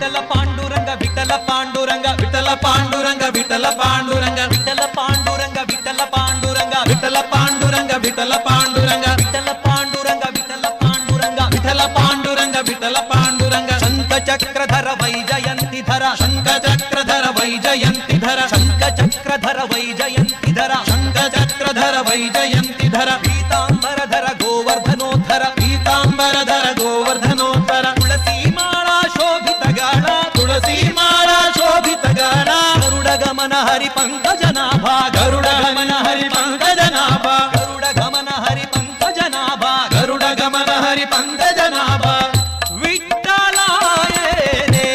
ವಿಠಲ ಪಾಂಡುರಂಗ ವಿಠಲ ಪಾಂಡುರಂಗ ವಿಠಲ ಪಾಂಡುರಂಗ ವಿಠಲ ಪಾಂಡುರಂಗ ವಿಠಲ ಪಾಂಡುರಂಗ ವಿಠಲ ಪಾಂಡುರಂಗ ವಿಠಲ ಪಾಂಡುರಂಗ ವಿಠಲ ಪಾಂಡುರಂಗ ವಿಠಲ ಪಾಂಡುರಂಗ ವಿಠಲ ಪಾಂಡುರಂಗ ವಿಠಲ ಪಾಂಡುರಂಗ ವಿಠಲ ಪಾಂಡುರಂಗ ಶಂಖ ಚಕ್ರಧರ ವೈಜಯಂತಿಧರ ಶಂಖ ಚಕ್ರಧರ ವೈಜಯಂತಿಧರ ಶಂಖ ಚಕ್ರಧರ ವೈಜಯಂತಿಧರ ಶಂಖ ಚಕ್ರಧರ ವೈಜಯಂತಿಧರ ಪೀತಾಂಬರಧರ ಗೋವರ್ಧನೋಧರ ಪೀತಾಂಬರಧರ ಗೋವರ್ಧನೋಧರ ತುಳಸಿ ಮಾಳಾ ಶೋಭಿತಗಾಳ ತುಳಸಿ ಮಾಳಾ ಶೋಭಿತಗಾಳ ಗರುಡ ಗಮನ ಹರಿ ಪಂಕಜನಾಭ ಗರುಡ ಗಮನ ಹರಿ ಪಂಕಜನಾಭ ಗರುಡ ಗಮನ ಹರಿ ಪಂಕಜನಾಭ ಗರುಡ ಗಮನ ಹರಿ ಪಂಕಜನಾಭ ವಿಠ್ಠಲಾಯ ರೇ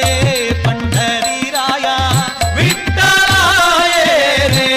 ಪಂಡರೀರಾಯ ವಿಠ್ಠಲಾಯ ರೇ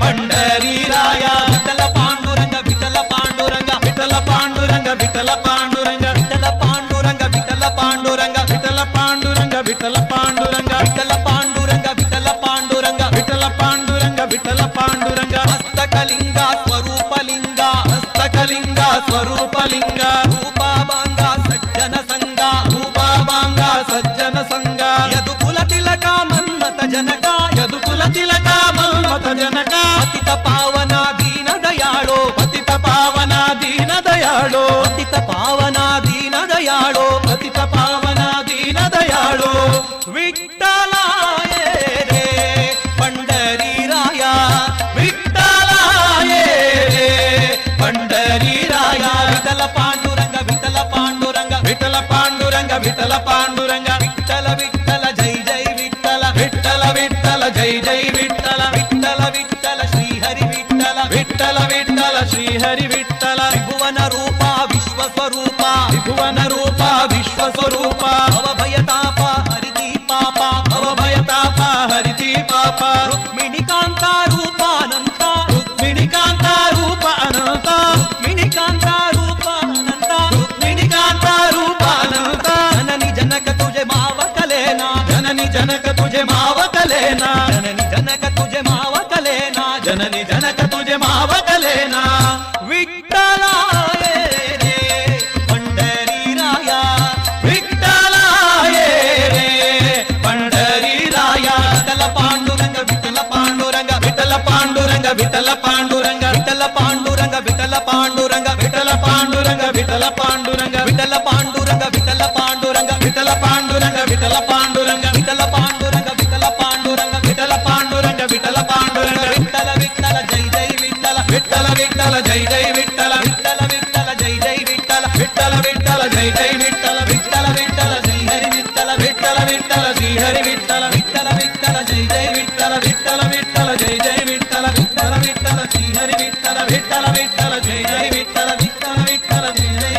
ಪಂಡರೀರಾಯ ವಿಠಲ ಪಾಂಡುರಂಗ ವಿಠಲ ಪಾಂಡುರಂಗ ವಿಠಲ ಪಾಂಡುರಂಗ ವಿಠಲ ಪಾಂಡುರಂಗ ವಿಠಲ ಪಾಂಡುರಂಗ ವಿಠಲ ಪಾಂಡುರಂಗ ವಿಠಲ ಪಾಂಡುರಂಗ ವಿಠಲ ಪಾಂಡುರಂಗ ವಿಠಲ ಪಾಂಡುರಂಗ ವಿಠಲ ಪಾಂಡುರಂಗ ವಿಠಲ ಪಾಂಡುರಂಗ ವಿಠಲ ಪಾಂಡುರಂಗ ಹಸ್ತಕಲಿಂಗ ಸ್ವರೂಪಲಿಂಗ ಹಸ್ತಕಲಿಂಗ ಸ್ವರೂಪಲಿಂಗ ರೂಪಾಭಾಂಗ ಸಜ್ಜನ ಸಂಗ ರೂಪಾಭಾಂಗ ಸಜ್ಜನ ಸಂಗ ಯದುಕುಲ ತಿಲಕ ಮನ್ಮತ ಜನಕ ಯದುಕುಲ ತಿಲಕ ಮನ್ಮತ ಜನಕ ಪತಿತ ಪಾವನ ದೀನ ದಯಾಳೋ ಪತಿತ ಪಾವನ ದೀನ ದಯಾಳೋ ಪತಿತ ಪಾವನ ದೀನ ದಯಾಳೋ ಪತಿತ ಪಾವನ ದೀನ ದಯಾಳೋ ವಿಠ್ಠಲಾಯ ರೇ ಪಂಡರೀರಾಯ ವಿಠ್ಠಲಾಯ ರೇ ಪಂಡರೀರಾಯ ವಿಠಲ ಪಾಂಡುರಂಗ ವಿಠಲ ಪಾಂಡುರಂಗ ವಿಠಲ ಪಾಂಡುರಂಗ ವಿಠಲ ಪಾಂಡುರಂಗ ವಿಠಲ ವಿಠಲ ಜೈ ಜೈ ವಿಠಲ ವಿಠಲ ವಿಠಲ ಜೈ ಜೈ ವಿಠಲ ವಿಠಲ ವಿಠಲ ಶ್ರೀಹರಿ ವಿಠಲ ವಿಠಲ ವಿಠಲ ಶ್ರೀಹರಿ ವಿಠಲ ತ್ರಿಭುವನ ರೂಪ ವಿಶ್ವಸ್ವರೂಪ ತ್ರಿಭುವನ ರೂಪ ವಿಶ್ವಸ್ವರೂಪ ಭವಭಯತಾಪ ಹರಿತಿ ಪಾಪ ಭವಭಯತಾಪ ಹರಿತಿ ಪಾಪ ರುಕ್ಮಿಣಿಕಾಂತ ರೂಪ ಅನಂತ ರುಕ್ಮಿಣಿಕಾಂತ ರೂಪ ಅನಂತ ರುಕ್ಮಿಣಿಕಾಂತ ರೂಪ ಅನಂತ ರುಕ್ಮಿಣಿಕಾಂತ ರೂಪ ಅನಂತ ಜನನಿ ಜನಕ ತುಜೆ ಮಾವ ಕಲೇನಾ ಜನನಿ ಜನಕ ತುಜೆ ಮಾವ ಕಲೇನಾ ಜನನಿ ಜನಕ ತುಜೆ ಮಾವ ಕಲೇನಾ ಜನನಿ ಜನಕ ತುಜೆ ಮಾವ ಕಲೇನಾ ವಿಠ್ಠಲಾಯ ರೇ ಪಂಡರೀರಾಯ ವಿಠ್ಠಲಾಯ ರೇ ಪಂಡರೀರಾಯ ವಿಠಲ ಪಾಂಡುರಂಗ ವಿಠಲ ಪಾಂಡುರಂಗ ವಿಠಲ ಪಾಂಡುರಂಗ ವಿಠಲ ಪಾಂಡುರಂಗ ವಿಠಲ ಪಾಂಡುರಂಗ ವಿಠಲ ಪಾಂಡುರಂಗ ವಿಠಲ ಪಾಂಡುರಂಗ ವಿಠಲ ಪಾಂಡುರಂಗ ವಿಠಲ ಪಾಂಡುರಂಗ ವಿಠಲ ಪಾಂಡುರಂಗ ವಿಠಲ ಪಾಂಡುರಂಗ ವಿಠಲ ಪಾಂಡುರಂಗ ವಿಠಲ ಪಾಂಡುರಂಗ ವಿಠಲ ಪಾಂಡುರಂಗ ವಿಠಲ ಪಾಂಡುರಂಗ ವಿಠಲ ಪಾಂಡುರಂಗ ವಿಠಲ ವಿಠಲ ಜೈ ಜೈ ವಿಠಲ ವಿಠಲ ವಿಠಲ ಜೈ ಜೈ ವಿಠಲ ವಿಠಲ ವಿಠಲ ಜೈ ಜೈ ವಿಠಲ ವಿಠಲ ವಿಠಲ ಜೈ ಜೈ ವಿಠಲ ವಿಠಲ ವಿಠಲ ಜೈ ಹರಿ ವಿಠಲ ವಿಠಲ ವಿಠಲ ಶ್ರೀ ಹರಿ ವಿಠಲ ವಿಠಲ ವಿಠಲ ಜೈ ಜೈ ವಿಠಲ ವಿಠಲ ವಿಠಲ ಜೈ ಜೈ ವಿಠಲ ವಿಠಲ ವಿಠಲ ಶ್ರೀ ಹರಿ ವಿಠಲ ವಿಠಲ ವಿಠಲ ಜೈ ಜೈ ವಿಠಲ ವಿಠಲ ವಿಠಲ ಜೈ ಜೈ